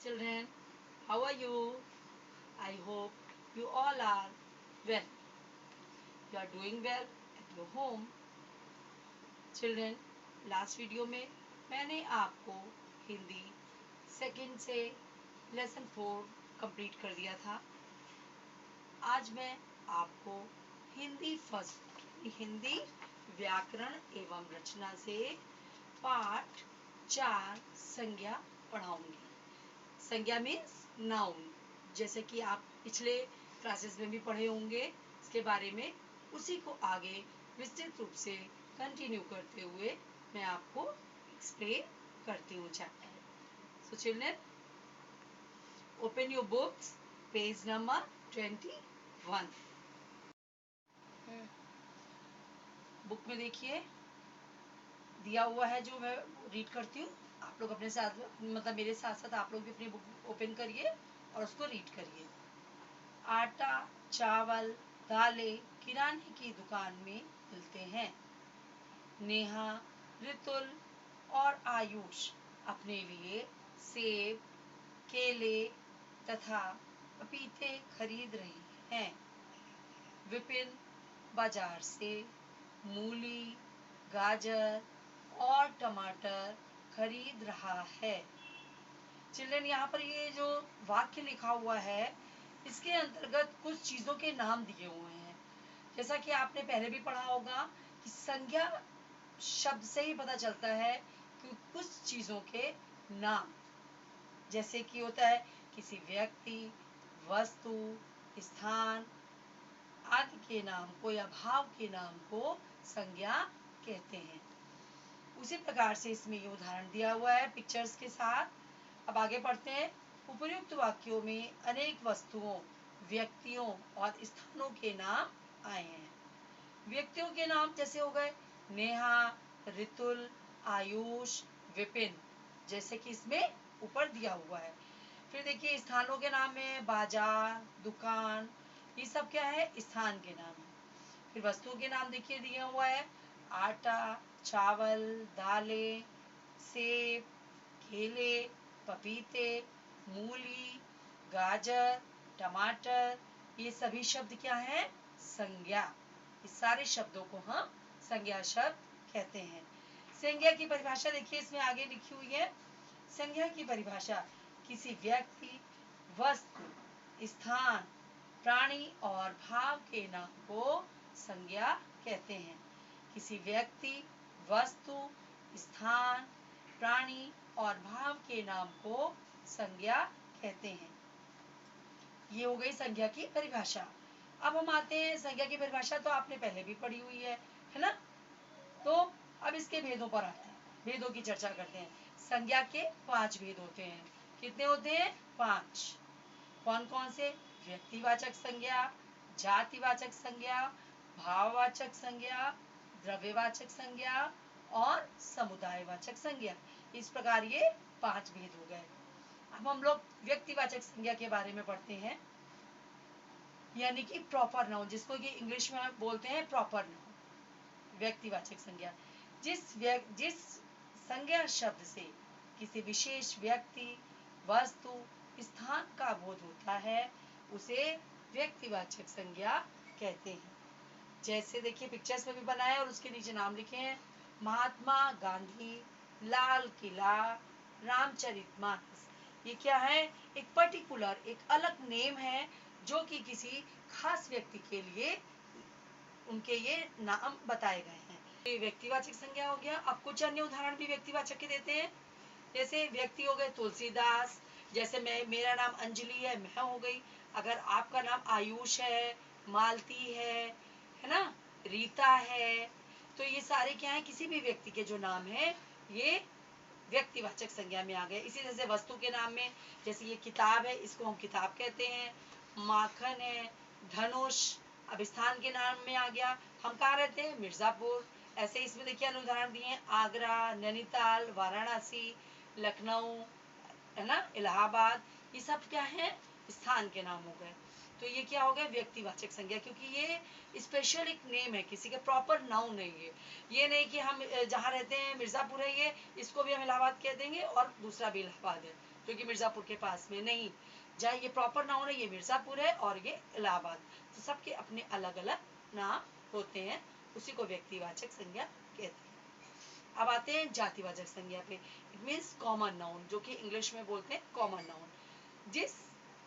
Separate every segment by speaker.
Speaker 1: Children, how are you? I hope you all are well. You are doing well at your home. Children, last video में मैंने आपको Hindi second से lesson 4 complete कर दिया था। आज मैं आपको हिंदी फर्स्ट हिंदी व्याकरण एवं रचना से पाठ 4 संज्ञा पढ़ाऊंगी। संज्ञा मीन्स नाउन, जैसे कि आप पिछले क्लासेस में भी पढ़े होंगे इसके बारे में, उसी को आगे विस्तृत रूप से कंटिन्यू करते हुए मैं आपको एक्सप्लेन करती हूँ chapter. So children, open your books, page number 21। Book में देखिए दिया हुआ है, जो मैं रीड करती हूँ। आप लोग अपने साथ, मतलब मेरे साथ साथ आप लोग भी अपनी बुक ओपन करिए और उसको रीड करिए। आटा, चावल, दालें किराने की दुकान में मिलते हैं। नेहा, ऋतुल और आयुष अपने लिए सेब, केले तथा पपीते खरीद रही हैं। विपिन बाजार से मूली, गाजर और टमाटर खरीद रहा है। चिल्ड्रन, यहाँ पर ये जो वाक्य लिखा हुआ है, इसके अंतर्गत कुछ चीजों के नाम दिए हुए हैं। जैसा कि आपने पहले भी पढ़ा होगा कि संज्ञा शब्द से ही पता चलता है कि कुछ चीजों के नाम, जैसे कि होता है किसी व्यक्ति, वस्तु, स्थान आदि के नाम को या भाव के नाम को संज्ञा कहते हैं। उसी प्रकार से इसमें ये उदाहरण दिया हुआ है पिक्चर्स के साथ। अब आगे पढ़ते हैं। उपर्युक्त वाक्यों में अनेक वस्तुओं, व्यक्तियों और स्थानों के नाम आए हैं। व्यक्तियों के नाम जैसे हो गए नेहा, ऋतुल, आयुष, विपिन, जैसे कि इसमें ऊपर दिया हुआ है। फिर देखिए स्थानों के नाम में बाजार, दुकान, ये सब क्या है? स्थान के नाम है। फिर वस्तुओं के नाम देखिए दिया हुआ है आटा, चावल, दालें, सेब, केले, पपीते, मूली, गाजर, टमाटर, ये सभी शब्द क्या हैं? संज्ञा। इस सारे शब्दों को हम संज्ञा शब्द कहते हैं। संज्ञा की परिभाषा देखिए इसमें आगे लिखी हुई है। संज्ञा की परिभाषा किसी व्यक्ति, वस्तु, स्थान, प्राणी और भाव के नाम को संज्ञा कहते हैं। किसी व्यक्ति, वस्तु, स्थान, प्राणी और भाव के नाम को संज्ञा कहते हैं। ये हो गई संज्ञा की परिभाषा। अब हम आते हैं, संज्ञा की परिभाषा तो आपने पहले भी पढ़ी हुई है ना? तो अब इसके भेदों पर आते हैं, भेदों की चर्चा करते हैं। संज्ञा के 5 भेद होते हैं। कितने होते हैं? 5। कौन कौन से? व्यक्तिवाचक संज्ञा, जातिवाचक संज्ञा, भाववाचक संज्ञा, द्रव्यवाचक संज्ञा और समुदायवाचक संज्ञा। इस प्रकार ये 5 भेद हो गए। अब हम लोग व्यक्तिवाचक संज्ञा के बारे में पढ़ते हैं, यानी कि प्रॉपर नाउन, जिसको कि इंग्लिश में बोलते हैं प्रॉपर नाउन। व्यक्तिवाचक संज्ञा जिस संज्ञा शब्द से किसी विशेष व्यक्ति, वस्तु, स्थान का बोध होता है उसे व्यक्तिवाचक संज्ञा कहते हैं। जैसे देखिए पिक्चर्स में भी बनाए और उसके नीचे नाम लिखे हैं। महात्मा गांधी, लाल किला, रामचरितमानस। ये क्या है? एक पर्टिकुलर, एक अलग नेम है जो कि किसी खास व्यक्ति के लिए उनके ये नाम बताए गए हैं। ये व्यक्तिवाचक संज्ञा हो गया। अब कुछ अन्य उदाहरण भी व्यक्तिवाचक के देते हैं। जैसे व्यक्ति हो गए तुलसीदास, जैसे मेरा नाम अंजलि है, मैं हो गई। अगर आपका नाम आयुष है, मालती है ना, रीता है, तो ये सारे क्या है? किसी भी व्यक्ति के जो नाम है ये व्यक्तिवाचक संज्ञा में आ गए। इसी तरह से वस्तु के नाम में, जैसे ये किताब है, इसको हम किताब कहते हैं। माखन है, धनुष। अब स्थान के नाम में आ गया, हम कहाँ रहते हैं? मिर्जापुर। ऐसे इसमें देखिए उदाहरण दिए हैं आगरा, नैनीताल, वाराणसी, लखनऊ, है ना, इलाहाबाद। ये सब क्या है? स्थान के नाम हो गए। तो ये क्या हो गया? व्यक्तिवाचक संज्ञा, क्योंकि ये स्पेशल एक नेम है, किसी का प्रॉपर नाउन है। ये नहीं कि हम जहाँ रहते हैं मिर्जापुर है, ये इसको भी हम इलाहाबाद कह देंगे और दूसरा भी इलाहाबाद है, जो कि मिर्जापुर के पास में नहीं, जहाँ ये प्रॉपर नाउन है ये मिर्जापुर है और ये इलाहाबाद, तो सबके अपने अलग अलग नाम होते हैं, उसी को व्यक्तिवाचक संज्ञा कहते हैं। अब आते हैं जातिवाचक संज्ञा पे। इट मीन्स कॉमन नाउन, जो कि इंग्लिश में बोलते हैं कॉमन नाउन। जिस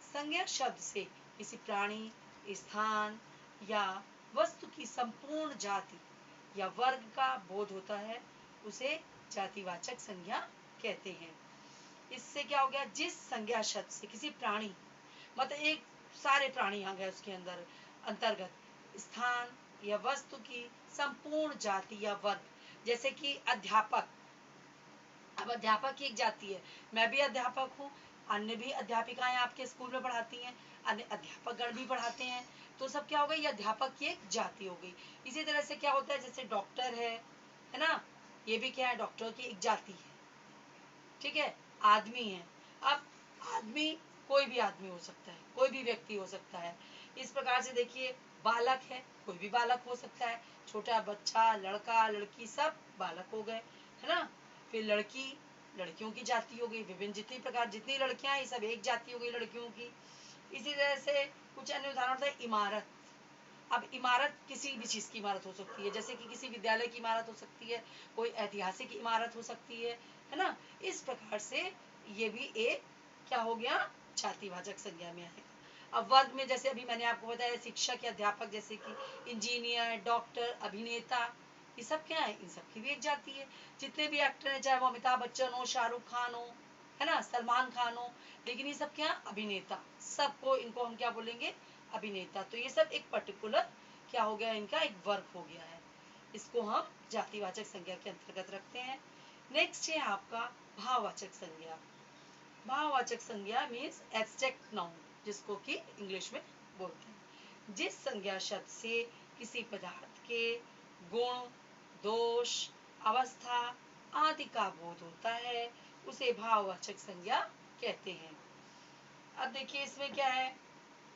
Speaker 1: संज्ञा शब्द से किसी प्राणी, स्थान या वस्तु की संपूर्ण जाति या वर्ग का बोध होता है उसे जातिवाचक संज्ञा कहते हैं। इससे क्या हो गया, जिस संज्ञा शब्द से किसी प्राणी, मतलब एक सारे प्राणी आ गए उसके अंदर अंतर्गत, स्थान या वस्तु की संपूर्ण जाति या वर्ग, जैसे कि अध्यापक। अब अध्यापक की एक जाति है, मैं भी अध्यापक हूँ, अन्य भी अध्यापिकाएं आपके स्कूल में पढ़ाती हैं, अन्य अध्यापक गण भी पढ़ाते हैं, तो सब क्या हो गई, ये अध्यापक की एक जाति हो गई। इसी तरह से क्या होता है, जैसे डॉक्टर है ना, ये भी क्या है, डॉक्टर की एक जाति है, ठीक है। आदमी है, अब आदमी कोई भी आदमी हो सकता है, कोई भी व्यक्ति हो सकता है। इस प्रकार से देखिए, बालक है, कोई भी बालक हो सकता है, छोटा बच्चा, लड़का लड़की सब बालक हो गए, है ना। फिर लड़की, लड़कियों की जाति हो गई, विभिन्न जितनी प्रकार जितनी लड़कियां हैं ये सब एक जाति हो गई लड़कियों की। इसी तरह से कुछ अन्य उदाहरण होता है, इमारत। अब इमारत किसी भी चीज की इमारत हो सकती है, जैसे कि किसी विद्यालय की इमारत हो सकती है, कोई ऐतिहासिक इमारत हो सकती है ना। इस प्रकार से ये भी एक क्या हो गया, जातिवाचक संज्ञा में आएगा। अब वर्ग में जैसे अभी मैंने आपको बताया, शिक्षक या अध्यापक, जैसे कि इंजीनियर, डॉक्टर, अभिनेता, ये सब क्या है, इन सब की भी एक जाति है। जितने भी एक्टर हैं, चाहे वो अमिताभ बच्चन हो, शाहरुख खान हो, है ना, सलमान खान हो, लेकिन ये सब क्या, अभिनेता, सबको इनको हम क्या बोलेंगे, अभिनेता। तो ये सब एक पर्टिकुलर क्या हो गया, इनका एक वर्ग हो गया है, इसको हम जातिवाचक संज्ञा के अंतर्गत रखते हैं। नेक्स्ट है आपका भाववाचक संज्ञा। भाववाचक संज्ञा मीन्स एब्स्ट्रैक्ट नाउन, जिसको कि इंग्लिश में बोलते हैं। जिस संज्ञा शब्द से किसी पदार्थ के गुण, दोष, अवस्था आदि का बोध होता है उसे भाववाचक संज्ञा कहते हैं। अब देखिए इसमें क्या है,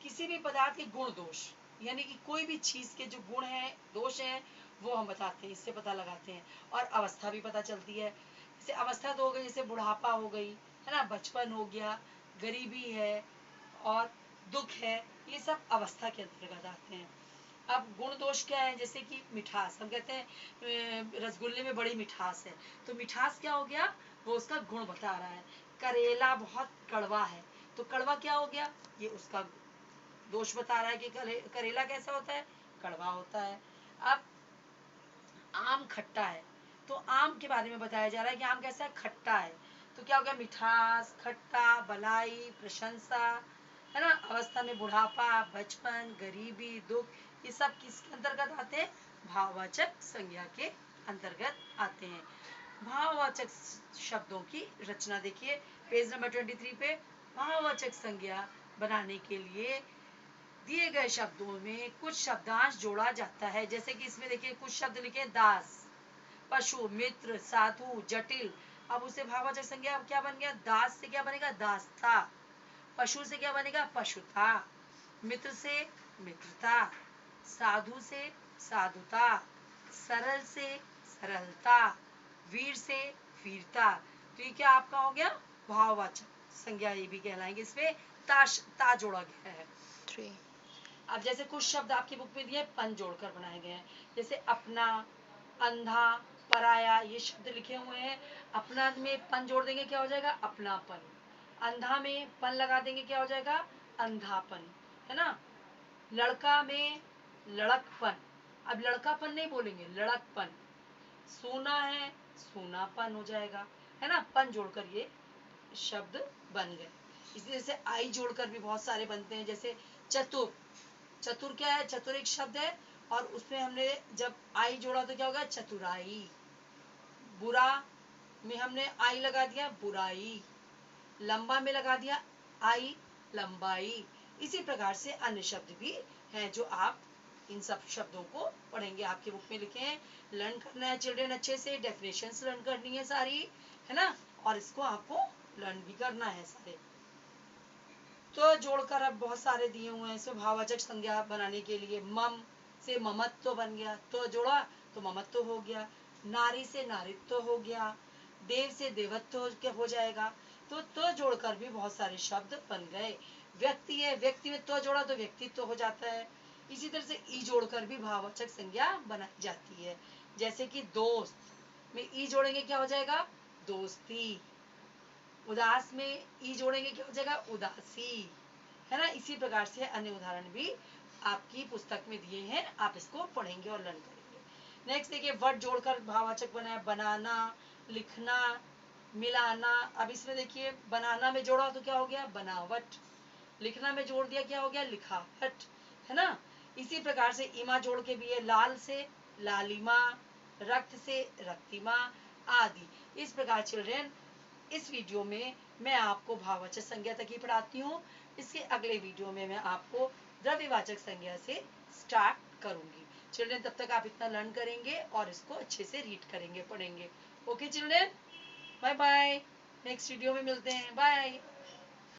Speaker 1: किसी भी पदार्थ के गुण दोष, यानी कि कोई भी चीज के जो गुण है, दोष है, वो हम बताते हैं, इससे पता लगाते हैं। और अवस्था भी पता चलती है, जैसे अवस्था तो हो गई, जैसे बुढ़ापा हो गई, है ना, बचपन हो गया, गरीबी है और दुख है, ये सब अवस्था के अंतर्गत आते हैं। अब गुण दोष क्या है, जैसे कि मिठास, हम कहते हैं रसगुल्ले में बड़ी मिठास है, तो मिठास क्या हो गया, वो उसका गुण बता रहा है। करेला बहुत कड़वा है, तो कड़वा क्या हो गया, ये उसका दोष बता रहा है कि करेला कैसा होता है, कड़वा होता है। अब आम खट्टा है, तो आम के बारे में बताया जा रहा है कि आम कैसा है, खट्टा है, तो क्या हो गया, मिठास, खट्टा, भलाई, प्रशंसा, है ना। अवस्था में बुढ़ापा, बचपन, गरीबी, दुख, ये सब किसके अंतर्गत आते हैं, भाववाचक संज्ञा के अंतर्गत आते हैं। भाववाचक शब्दों की रचना देखिए पेज नंबर 23 पे। भाववाचक संज्ञा बनाने के लिए दिए गए शब्दों में कुछ शब्दांश जोड़ा जाता है, जैसे कि इसमें देखिए कुछ शब्द लिखे, दास, पशु, मित्र, साधु, जटिल। अब उसे भाववाचक संज्ञा क्या बन गया, दास से क्या बनेगा, दास था, पशु से क्या बनेगा, पशु था, मित्र से मित्रता, साधु से साधुता, सरल से सरलता, वीर से वीरता। तो ये क्या आपका हो गया, भाववाचक संज्ञा, ये भी कहलाएंगे, इसमें ता जोड़ा गया है।
Speaker 2: 3
Speaker 1: अब जैसे कुछ शब्द आपकी बुक में दिए पन जोड़कर बनाए गए हैं, जैसे अपना, अंधा, पराया, ये शब्द लिखे हुए हैं। अपना में पन जोड़ देंगे क्या हो जाएगा, अपनापन। अंधा में पन लगा देंगे क्या हो जाएगा, अंधापन, है ना। लड़का में लड़कपन, अब लड़कापन नहीं बोलेंगे, लड़कपन। सोना है, सोनापन हो जाएगा, है ना, पन जोड़कर ये शब्द बन गए। इसी तरह से आई जोड़कर भी बहुत सारे बनते हैं, जैसे चतुर, चतुर क्या है, चतुर एक शब्द है और उसमें हमने जब आई जोड़ा तो क्या होगा, चतुराई। बुरा में हमने आई लगा दिया, बुराई। लंबा में लगा दिया आई, लंबाई। इसी प्रकार से अन्य शब्द भी हैं जो आप इन सब शब्दों को पढ़ेंगे, आपके बुक में लिखे हैं। लर्न करना है चिल्ड्रन अच्छे से, डेफिनेशंस लर्न करनी है सारी, है ना, और इसको आपको लर्न भी करना है सारे। तो जोड़कर अब बहुत सारे दिए हुए हैं इसमें भाववाचक संज्ञा बनाने के लिए। मम से ममत्व बन गया, तो जोड़ा तो ममत्व हो गया। नारी से नारित्व हो गया, देव से देवत्व हो जाएगा। तो जोड़कर भी बहुत सारे शब्द बन गए। व्यक्ति है, व्यक्ति में तो जोड़ा तो व्यक्तित्व हो जाता है। इसी तरह से ई जोड़कर भी भाववाचक संज्ञा बनाई जाती है। जैसे कि दोस्त में ई जोड़ेंगे क्या हो जाएगा, दोस्ती। उदास में ई जोड़ेंगे क्या हो जाएगा, उदासी, है ना। इसी प्रकार से अन्य उदाहरण भी आपकी पुस्तक में दिए हैं, आप इसको पढ़ेंगे और लर्न करेंगे। नेक्स्ट देखिए, वट जोड़कर भाववाचक बनाया, बनाना, लिखना, मिलाना। अब इसमें देखिए, बनाना में जोड़ा तो क्या हो गया, बनावट। लिखना में जोड़ दिया क्या हो गया, लिखावट, है ना। इसी प्रकार से इमा जोड़ के भी है, लाल से लालिमा, रक्त से रक्तिमा आदि। इस प्रकार चिल्ड्रेन इस वीडियो में मैं आपको भाववाचक संज्ञा तक ही पढ़ाती हूँ। इसके अगले वीडियो में मैं आपको द्रव्यवाचक संज्ञा से स्टार्ट करूंगी। चिल्ड्रेन तब तक आप इतना लर्न करेंगे और इसको अच्छे से रीड करेंगे, पढ़ेंगे। Okay children, bye bye, next video में मिलते हैं, बाय।